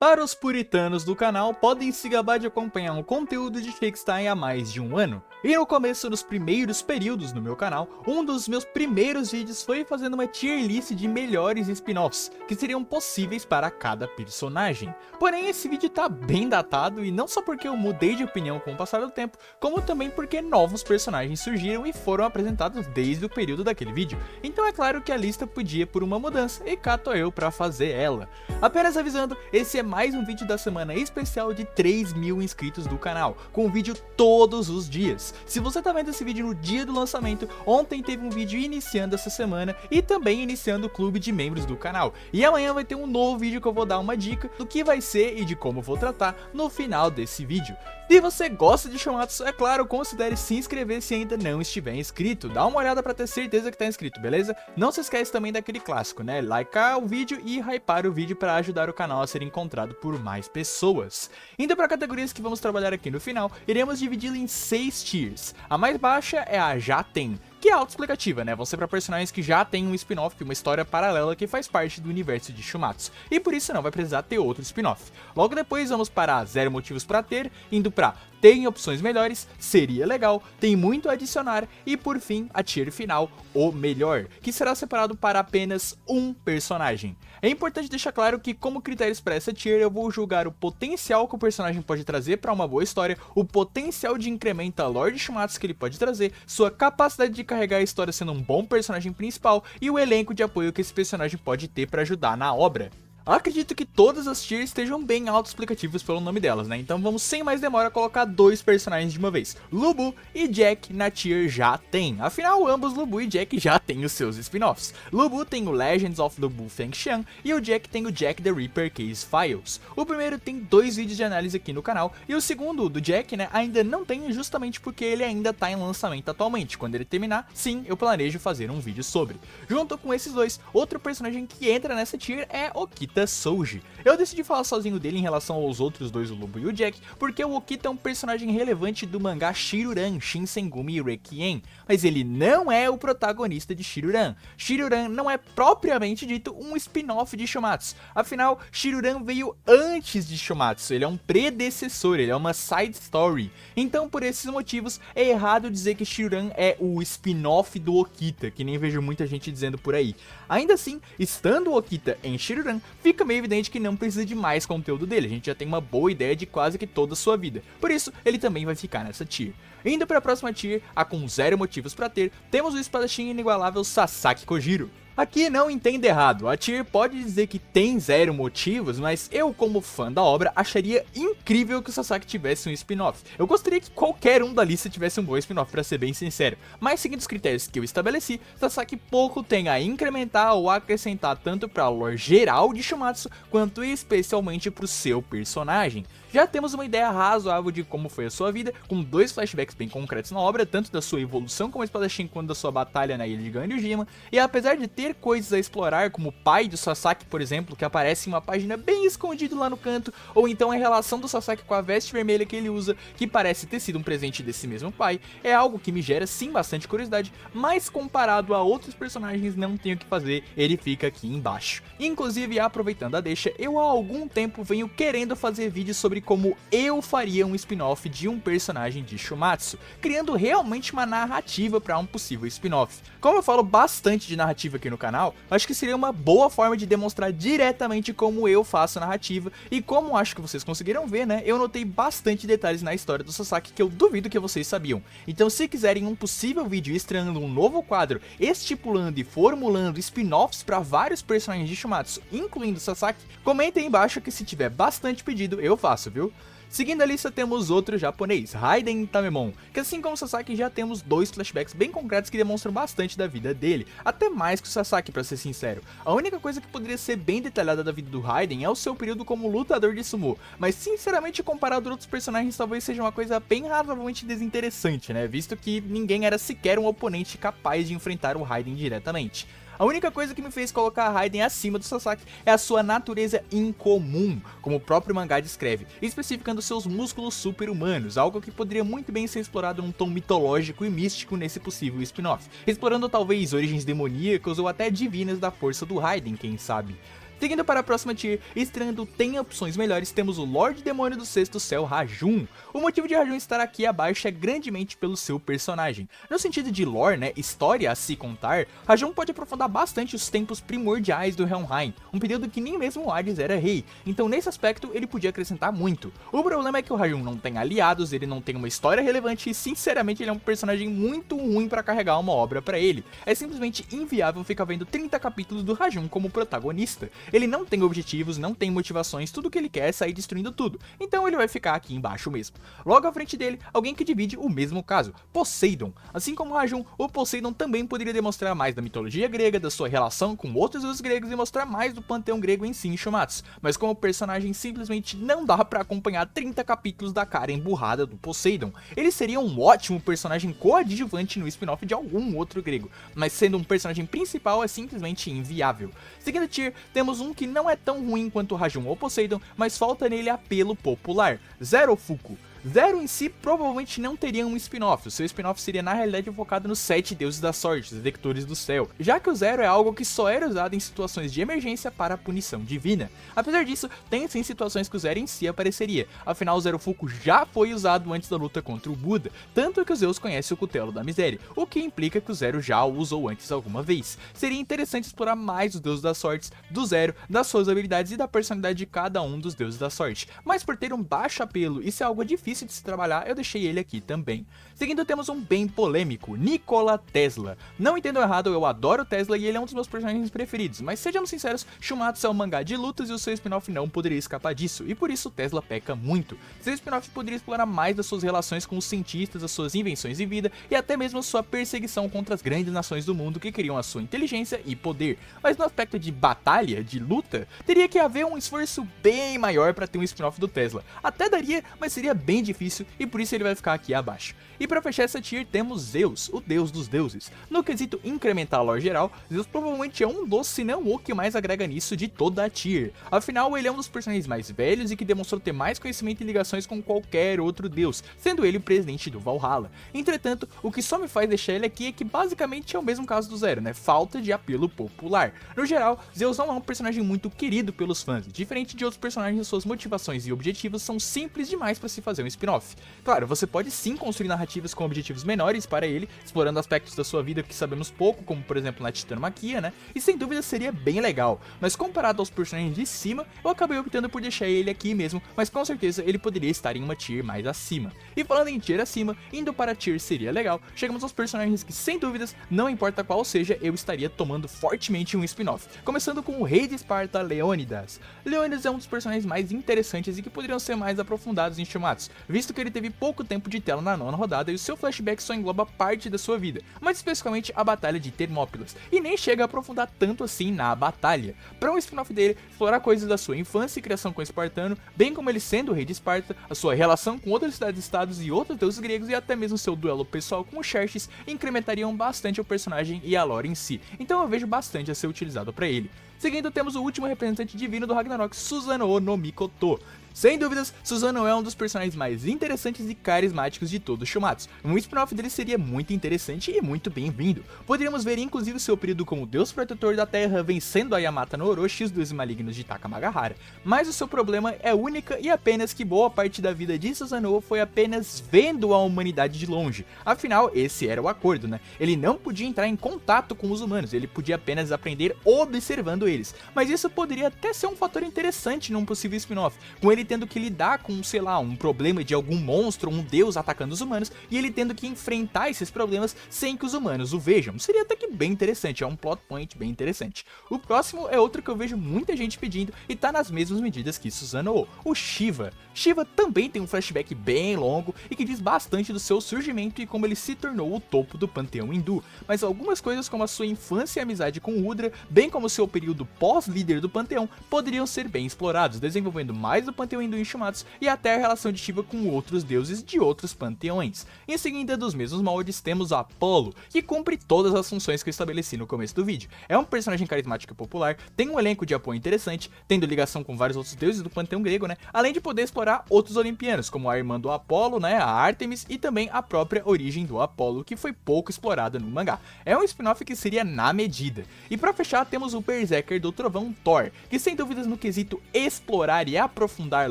Para os puritanos do canal, podem se gabar de acompanhar um conteúdo de Shakespeare há mais de um ano. E no começo, nos primeiros períodos no meu canal, um dos meus primeiros vídeos foi fazendo uma tier list de melhores spin-offs, que seriam possíveis para cada personagem. Porém, esse vídeo tá bem datado, e não só porque eu mudei de opinião com o passar do tempo, como também porque novos personagens surgiram e foram apresentados desde o período daquele vídeo. Então é claro que a lista podia por uma mudança, e cá tô eu pra fazer ela. Apenas avisando, esse é mais um vídeo da semana especial de 3.000 inscritos do canal, com vídeo todos os dias. Se você tá vendo esse vídeo no dia do lançamento, ontem teve um vídeo iniciando essa semana e também iniciando o clube de membros do canal. E amanhã vai ter um novo vídeo que eu vou dar uma dica do que vai ser e de como vou tratar no final desse vídeo. Se você gosta de Shumatsu, é claro, considere se inscrever se ainda não estiver inscrito. Dá uma olhada pra ter certeza que tá inscrito, beleza? Não se esquece também daquele clássico, né? Likear o vídeo e hypar o vídeo pra ajudar o canal a ser encontrado por mais pessoas. Indo para categorias que vamos trabalhar aqui no final, iremos dividi-lo em 6 tiers. A mais baixa é a Já Tem, que é autoexplicativa, né? Vão ser para personagens que já tem um spin-off, uma história paralela que faz parte do universo de Shumatsu, e por isso não vai precisar ter outro spin-off. Logo depois vamos para Zero Motivos para Ter, indo para Tem opções melhores, seria legal, tem muito a adicionar, e por fim a tier final, o melhor, que será separado para apenas um personagem. É importante deixar claro que, como critérios para essa tier, eu vou julgar o potencial que o personagem pode trazer para uma boa história, o potencial de incremento a lore de Shumatsu que ele pode trazer, sua capacidade de carregar a história sendo um bom personagem principal e o elenco de apoio que esse personagem pode ter para ajudar na obra. Acredito que todas as tiers estejam bem autoexplicativas pelo nome delas, né? Então vamos sem mais demora colocar dois personagens de uma vez. Lubu e Jack na tier Já Tem. Afinal, ambos Lubu e Jack já têm os seus spin-offs. Lubu tem o Legends of Lubu Fengxian e o Jack tem o Jack the Ripper Case Files. O primeiro tem 2 vídeos de análise aqui no canal e o segundo, do Jack, né, ainda não tem, justamente porque ele ainda tá em lançamento atualmente. Quando ele terminar, sim, eu planejo fazer um vídeo sobre. Junto com esses dois, outro personagem que entra nessa tier é Okita Souji. Eu decidi falar sozinho dele em relação aos outros dois, o Lubu e o Jack, porque o Okita é um personagem relevante do mangá Shiruran Shinsengumi Requiem, mas ele não é o protagonista de Shiruran. Shiruran não é propriamente dito um spin-off de Shumatsu, afinal Shiruran veio antes de Shumatsu, ele é um predecessor, ele é uma side story. Então por esses motivos é errado dizer que Shiruran é o spin-off do Okita, que nem vejo muita gente dizendo por aí. Ainda assim, estando o Okita em Shiruran, fica meio evidente que não precisa de mais conteúdo dele, a gente já tem uma boa ideia de quase que toda a sua vida, por isso ele também vai ficar nessa tier. Indo para a próxima tier, a com zero motivos para ter, temos o espadachim inigualável Sasaki Kojiro. Aqui não entenda errado, a tier pode dizer que tem zero motivos, mas eu, como fã da obra, acharia incrível que o Sasaki tivesse um spin-off. Eu gostaria que qualquer um da lista tivesse um bom spin-off, pra ser bem sincero, mas seguindo os critérios que eu estabeleci, Sasaki pouco tem a incrementar ou acrescentar tanto para a lore geral de Shumatsu, quanto especialmente para o seu personagem. Já temos uma ideia razoável de como foi a sua vida, com 2 flashbacks bem concretos na obra, tanto da sua evolução como espadachim quanto da sua batalha na ilha de Ganryujima, e apesar de ter coisas a explorar, como o pai do Sasaki, por exemplo, que aparece em uma página bem escondido lá no canto, ou então a relação do Sasaki com a veste vermelha que ele usa, que parece ter sido um presente desse mesmo pai, é algo que me gera sim bastante curiosidade, mas comparado a outros personagens não tenho o que fazer, ele fica aqui embaixo. Inclusive, aproveitando a deixa, eu há algum tempo venho querendo fazer vídeos sobre como eu faria um spin-off de um personagem de Shumatsu, criando realmente uma narrativa para um possível spin-off. Como eu falo bastante de narrativa aqui no canal, acho que seria uma boa forma de demonstrar diretamente como eu faço a narrativa, e como acho que vocês conseguiram ver, né, eu notei bastante detalhes na história do Sasaki que eu duvido que vocês sabiam. Então se quiserem um possível vídeo estreando um novo quadro, estipulando e formulando spin-offs para vários personagens de Shumatsu, incluindo Sasaki, comentem aí embaixo que se tiver bastante pedido eu faço, viu? Seguindo a lista temos outro japonês, Raiden Tamemon, que assim como o Sasaki já temos 2 flashbacks bem concretos que demonstram bastante da vida dele, até mais que o Sasaki, pra ser sincero. A única coisa que poderia ser bem detalhada da vida do Raiden é o seu período como lutador de sumo, mas sinceramente comparado a outros personagens talvez seja uma coisa bem razoavelmente desinteressante, né, visto que ninguém era sequer um oponente capaz de enfrentar o Raiden diretamente. A única coisa que me fez colocar a Raiden acima do Sasaki é a sua natureza incomum, como o próprio mangá descreve, especificando seus músculos super-humanos, algo que poderia muito bem ser explorado num tom mitológico e místico nesse possível spin-off, explorando talvez origens demoníacas ou até divinas da força do Raiden, quem sabe. Seguindo para a próxima tier, estreando tem opções melhores, temos o Lorde Demônio do Sexto Céu, Rajun. O motivo de Rajun estar aqui abaixo é grandemente pelo seu personagem. No sentido de lore, né, história a se contar, Rajun pode aprofundar bastante os tempos primordiais do Helheim, um período que nem mesmo o Hades era rei, então nesse aspecto ele podia acrescentar muito. O problema é que o Rajun não tem aliados, ele não tem uma história relevante e sinceramente ele é um personagem muito ruim para carregar uma obra para ele. É simplesmente inviável ficar vendo 30 capítulos do Rajun como protagonista. Ele não tem objetivos, não tem motivações, tudo que ele quer é sair destruindo tudo, então ele vai ficar aqui embaixo mesmo. Logo à frente dele, alguém que divide o mesmo caso, Poseidon. Assim como Rajun, o Poseidon também poderia demonstrar mais da mitologia grega, da sua relação com outros deuses gregos e mostrar mais do panteão grego em si em Shumatsu, mas como personagem simplesmente não dá pra acompanhar 30 capítulos da cara emburrada do Poseidon. Ele seria um ótimo personagem coadjuvante no spin-off de algum outro grego, mas sendo um personagem principal é simplesmente inviável. Seguindo tier, temos um que não é tão ruim quanto Rajun ou Poseidon, mas falta nele apelo popular, Zerofuku. Zero em si provavelmente não teria um spin-off, o seu spin-off seria na realidade focado nos 7 deuses da sorte, os vectores do céu, já que o Zero é algo que só era usado em situações de emergência para a punição divina. Apesar disso, tem sim situações que o Zero em si apareceria, afinal o Zerofuku já foi usado antes da luta contra o Buda, tanto que os Zeus conhecem o Cutelo da Miséria, o que implica que o Zero já o usou antes alguma vez. Seria interessante explorar mais os deuses das sortes do Zero, das suas habilidades e da personalidade de cada um dos deuses da sorte, mas por ter um baixo apelo e ser algo difícil de se trabalhar, eu deixei ele aqui também. Seguindo, temos um bem polêmico, Nikola Tesla. Não entendam errado, eu adoro Tesla e ele é um dos meus personagens preferidos, mas sejamos sinceros, Shumatsu é um mangá de lutas e o seu spin-off não poderia escapar disso, e por isso Tesla peca muito. Seu spin-off poderia explorar mais das suas relações com os cientistas, as suas invenções de vida e até mesmo a sua perseguição contra as grandes nações do mundo que queriam a sua inteligência e poder. Mas no aspecto de batalha, de luta, teria que haver um esforço bem maior para ter um spin-off do Tesla. Até daria, mas seria bem difícil e por isso ele vai ficar aqui abaixo. E para fechar essa tier temos Zeus, o deus dos deuses. No quesito incrementar a lore geral, Zeus provavelmente é um dos, se não o que mais agrega nisso de toda a tier. Afinal, ele é um dos personagens mais velhos e que demonstrou ter mais conhecimento e ligações com qualquer outro deus, sendo ele o presidente do Valhalla. Entretanto, o que só me faz deixar ele aqui é que basicamente é o mesmo caso do Zero, né? Falta de apelo popular. No geral, Zeus não é um personagem muito querido pelos fãs, diferente de outros personagens, suas motivações e objetivos são simples demais para se fazer um spin-off. Claro, você pode sim construir narrativas com objetivos menores para ele, explorando aspectos da sua vida que sabemos pouco, como por exemplo na Titanomaquia, né? E sem dúvida seria bem legal, mas comparado aos personagens de cima, eu acabei optando por deixar ele aqui mesmo, mas com certeza ele poderia estar em uma tier mais acima. E falando em tier acima, indo para tier seria legal, chegamos aos personagens que sem dúvidas, não importa qual seja, eu estaria tomando fortemente um spin-off, começando com o Rei de Esparta, Leônidas. Leônidas é um dos personagens mais interessantes e que poderiam ser mais aprofundados em Shumatsu, visto que ele teve pouco tempo de tela na nona rodada e o seu flashback só engloba parte da sua vida, mas especificamente a batalha de Termópilas, e nem chega a aprofundar tanto assim na batalha. Para um spin-off dele, explorar coisas da sua infância e criação com o espartano, bem como ele sendo o rei de Esparta, a sua relação com outras cidades-estados e outros deuses gregos e até mesmo seu duelo pessoal com o Xerxes incrementariam bastante o personagem e a lore em si, então eu vejo bastante a ser utilizado para ele. Seguindo, temos o último representante divino do Ragnarok, Susanoo no Mikoto. Sem dúvidas, Susanoo é um dos personagens mais interessantes e carismáticos de todo o Shumatsu. Um spin-off dele seria muito interessante e muito bem-vindo. Poderíamos ver inclusive seu período como deus protetor da terra, vencendo a Yamata no Orochi e os deuses malignos de Takamagahara. Mas o seu problema é única e apenas que boa parte da vida de Susanoo foi apenas vendo a humanidade de longe. Afinal, esse era o acordo, né? Ele não podia entrar em contato com os humanos, ele podia apenas aprender observando eles. Mas isso poderia até ser um fator interessante num possível spin-off, com ele tendo que lidar com, sei lá, um problema de algum monstro, um deus atacando os humanos, e ele tendo que enfrentar esses problemas sem que os humanos o vejam. Seria até que bem interessante, é um plot point bem interessante. O próximo é outro que eu vejo muita gente pedindo e tá nas mesmas medidas que Susanoo, o Shiva. Shiva também tem um flashback bem longo e que diz bastante do seu surgimento e como ele se tornou o topo do panteão hindu, mas algumas coisas como a sua infância e amizade com Udra, bem como seu período pós-líder do panteão, poderiam ser bem explorados, desenvolvendo mais do panteão panteão hindu em Shumatsu e até a relação de Shiva com outros deuses de outros panteões. Em seguida, dos mesmos moldes, temos Apollo, que cumpre todas as funções que eu estabeleci no começo do vídeo. É um personagem carismático e popular, tem um elenco de apoio interessante, tendo ligação com vários outros deuses do panteão grego, né? Além de poder explorar outros olimpianos, como a irmã do Apollo, né? A Artemis, e também a própria origem do Apollo, que foi pouco explorada no mangá. É um spin-off que seria na medida. E pra fechar, temos o Berserker do Trovão Thor, que sem dúvidas no quesito explorar e aprofundar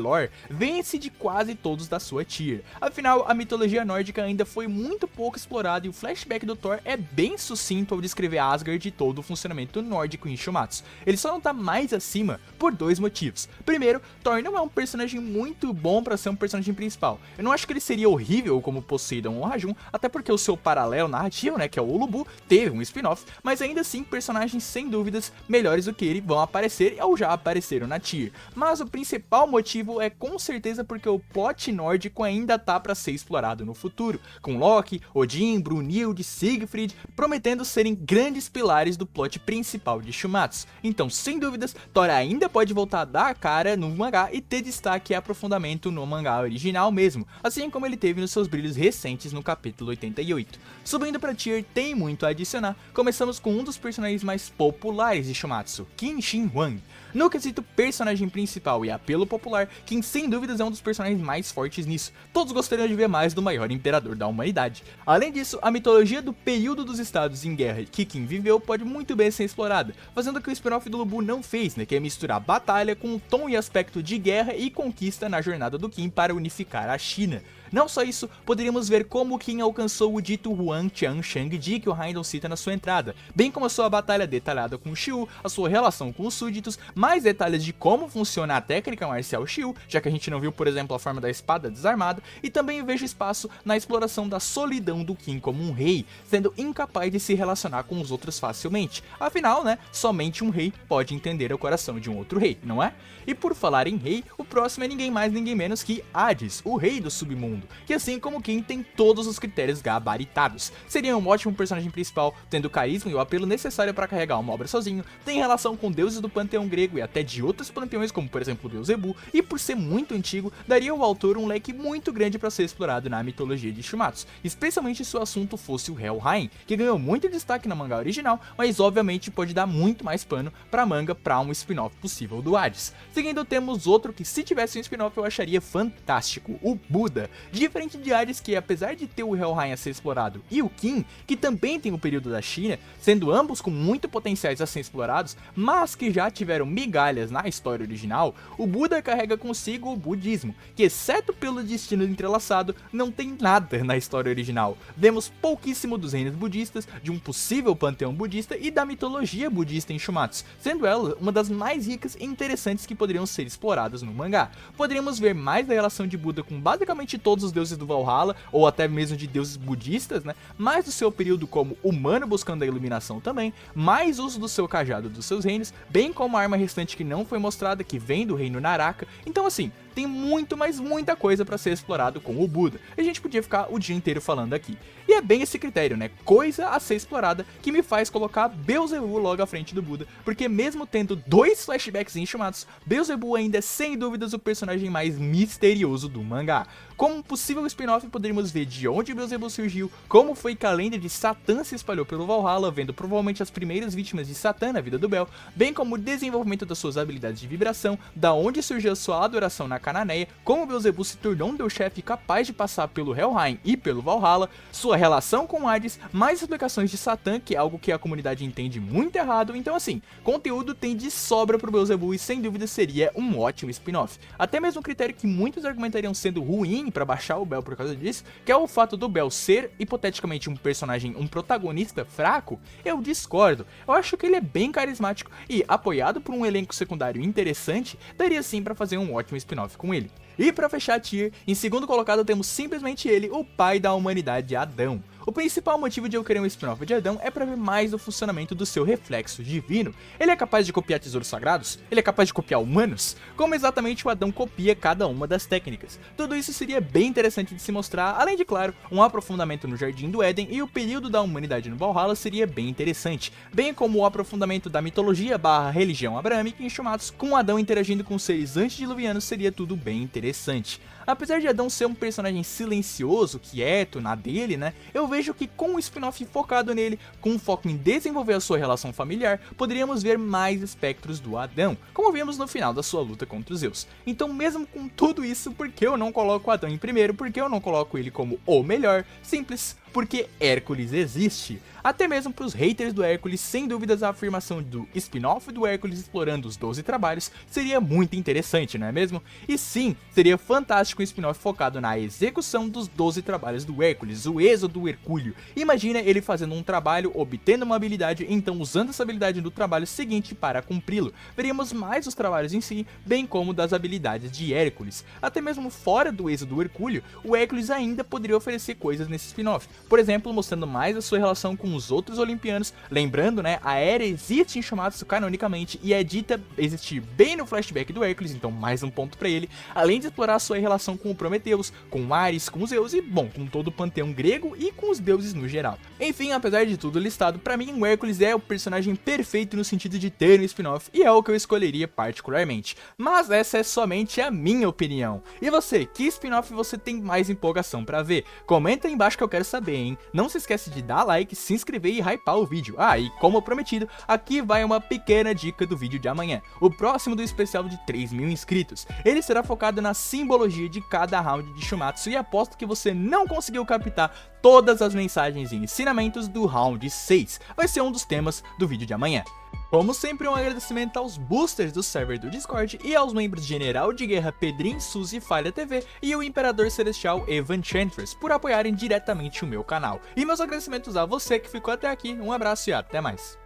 lore, vence de quase todos da sua tier. Afinal, a mitologia nórdica ainda foi muito pouco explorada e o flashback do Thor é bem sucinto ao descrever Asgard e todo o funcionamento nórdico em Shumatsu. Ele só não tá mais acima por dois motivos. Primeiro, Thor não é um personagem muito bom pra ser um personagem principal. Eu não acho que ele seria horrível como Poseidon ou Rajun, até porque o seu paralelo narrativo, né, que é o Ulubu, teve um spin-off, mas ainda assim personagens sem dúvidas melhores do que ele vão aparecer ou já apareceram na tier. Mas o principal motivo é com certeza porque o plot nórdico ainda tá pra ser explorado no futuro, com Loki, Odin, Brunhilde, Siegfried prometendo serem grandes pilares do plot principal de Shumatsu. Então, sem dúvidas, Thor ainda pode voltar a dar a cara no mangá e ter destaque e aprofundamento no mangá original mesmo, assim como ele teve nos seus brilhos recentes no capítulo 88. Subindo pra tier, tem muito a adicionar. Começamos com um dos personagens mais populares de Shumatsu, Qin Shi Huang. No quesito personagem principal e apelo popular, Qin sem dúvidas é um dos personagens mais fortes nisso. Todos gostariam de ver mais do maior imperador da humanidade. Além disso, a mitologia do período dos estados em guerra que Qin viveu pode muito bem ser explorada, fazendo o que o spin-off do Lubu não fez, né, que é misturar batalha com o tom e aspecto de guerra e conquista na jornada do Qin para unificar a China. Não só isso, poderíamos ver como Qin alcançou o dito Huangtian Shangdi que o Raindon cita na sua entrada, bem como a sua batalha detalhada com Xiu, a sua relação com os súditos, mais detalhes de como funciona a técnica marcial Xiu, já que a gente não viu, por exemplo, a forma da espada desarmada, e também vejo espaço na exploração da solidão do Qin como um rei, sendo incapaz de se relacionar com os outros facilmente. Afinal, né, somente um rei pode entender o coração de um outro rei, não é? E por falar em rei, o próximo é ninguém mais ninguém menos que Hades, o rei do submundo, que assim como Qin tem todos os critérios gabaritados. Seria um ótimo personagem principal, tendo o carisma e o apelo necessário para carregar uma obra sozinho, tem relação com deuses do panteão grego e até de outros panteões como por exemplo Beelzebub, e por ser muito antigo, daria ao autor um leque muito grande para ser explorado na mitologia de Shumatsu, especialmente se o assunto fosse o Helheim, que ganhou muito destaque na mangá original, mas obviamente pode dar muito mais pano pra manga para um spin-off possível do Hades. Seguindo, temos outro que se tivesse um spin-off eu acharia fantástico, o Buda. Diferente de Hades, que apesar de ter o Helheim a ser explorado, e o Qin, que também tem o período da China, sendo ambos com muito potenciais a serem explorados, mas que já tiveram migalhas na história original, o Buda carrega consigo o budismo, que exceto pelo destino entrelaçado, não tem nada na história original. Vemos pouquíssimo dos reinos budistas, de um possível panteão budista e da mitologia budista em Shumatsu, sendo ela uma das mais ricas e interessantes que poderiam ser exploradas no mangá. Poderíamos ver mais da relação de Buda com basicamente todos os deuses do Valhalla, ou até mesmo de deuses budistas, né? Mais do seu período como humano buscando a iluminação também, mais uso do seu cajado dos seus reinos, bem como a arma restante que não foi mostrada, que vem do reino Naraka. Então assim, tem muito, mas muita coisa para ser explorado com o Buda, e a gente podia ficar o dia inteiro falando aqui. E é bem esse critério, né, coisa a ser explorada, que me faz colocar Beelzebub logo à frente do Buda, porque mesmo tendo dois flashbacks em Shumatsu, Beelzebub ainda é sem dúvidas o personagem mais misterioso do mangá. Como um possível spin-off poderíamos ver de onde Beelzebub surgiu, como foi que a lenda de Satã se espalhou pelo Valhalla, vendo provavelmente as primeiras vítimas de Satã na vida do Bel, bem como o desenvolvimento das suas habilidades de vibração, da onde surgiu a sua adoração na Cananeia, como Beelzebub se tornou um deus-chefe capaz de passar pelo Helheim e pelo Valhalla, sua relação com Hades, mais explicações de Satã, que é algo que a comunidade entende muito errado. Então assim, conteúdo tem de sobra pro Beelzebub e sem dúvida seria um ótimo spin-off. Até mesmo um critério que muitos argumentariam sendo ruim pra baixar o Bel por causa disso, que é o fato do Bel ser hipoteticamente um personagem, um protagonista fraco, eu discordo. Eu acho que ele é bem carismático e, apoiado por um elenco secundário interessante, daria sim pra fazer um ótimo spin-off com ele. E pra fechar a tier, em segundo colocado temos simplesmente ele, o pai da humanidade, Adão. O principal motivo de eu querer um spin-off de Adão é pra ver mais do funcionamento do seu reflexo divino. Ele é capaz de copiar tesouros sagrados? Ele é capaz de copiar humanos? Como exatamente o Adão copia cada uma das técnicas? Tudo isso seria bem interessante de se mostrar, além de, claro, um aprofundamento no Jardim do Éden, e o período da humanidade no Valhalla seria bem interessante, bem como o aprofundamento da mitologia / religião abraâmica em Shumatsu, com Adão interagindo com seres antediluvianos seria tudo bem interessante. Apesar de Adão ser um personagem silencioso, quieto, na dele, né, eu vejo que com um spin-off focado nele, com um foco em desenvolver a sua relação familiar, poderíamos ver mais espectros do Adão, como vimos no final da sua luta contra os Zeus. Então, mesmo com tudo isso, por que eu não coloco o Adão em primeiro? Por que eu não coloco ele como o melhor? Simples, porque Hércules existe. Até mesmo para os haters do Hércules, sem dúvidas a afirmação do spin-off do Hércules explorando os 12 trabalhos seria muito interessante, não é mesmo? E sim, seria fantástico um spin-off focado na execução dos 12 trabalhos do Hércules, o êxodo Hercúleo. Imagina ele fazendo um trabalho, obtendo uma habilidade, então usando essa habilidade no trabalho seguinte para cumpri-lo. Veríamos mais os trabalhos em si, bem como das habilidades de Hércules. Até mesmo fora do êxodo Hercúleo, o Hércules ainda poderia oferecer coisas nesse spin-off. Por exemplo, mostrando mais a sua relação com os outros olimpianos. Lembrando, né, a Hera existe em Shumatsu canonicamente e é dita existir bem no flashback do Hércules, então mais um ponto pra ele. Além de explorar a sua relação com o Prometheus, com Ares, com os Zeus e, bom, com todo o panteão grego e com os deuses no geral. Enfim, apesar de tudo listado, pra mim o Hércules é o personagem perfeito no sentido de ter um spin-off e é o que eu escolheria particularmente. Mas essa é somente a minha opinião. E você, que spin-off você tem mais empolgação pra ver? Comenta aí embaixo que eu quero saber, hein? Não se esquece de dar like, se inscrever e hypar o vídeo. Ah, e como prometido, aqui vai uma pequena dica do vídeo de amanhã, o próximo do especial de 3.000 inscritos. Ele será focado na simbologia de cada round de Shumatsu e aposto que você não conseguiu captar todas as mensagens e ensinamentos do round 6. Vai ser um dos temas do vídeo de amanhã. Como sempre, um agradecimento aos boosters do server do Discord e aos membros General de Guerra Pedrin, Suzy e Falha TV e o Imperador Celestial Evan Chantress por apoiarem diretamente o meu canal. E meus agradecimentos a você que ficou até aqui, um abraço e até mais.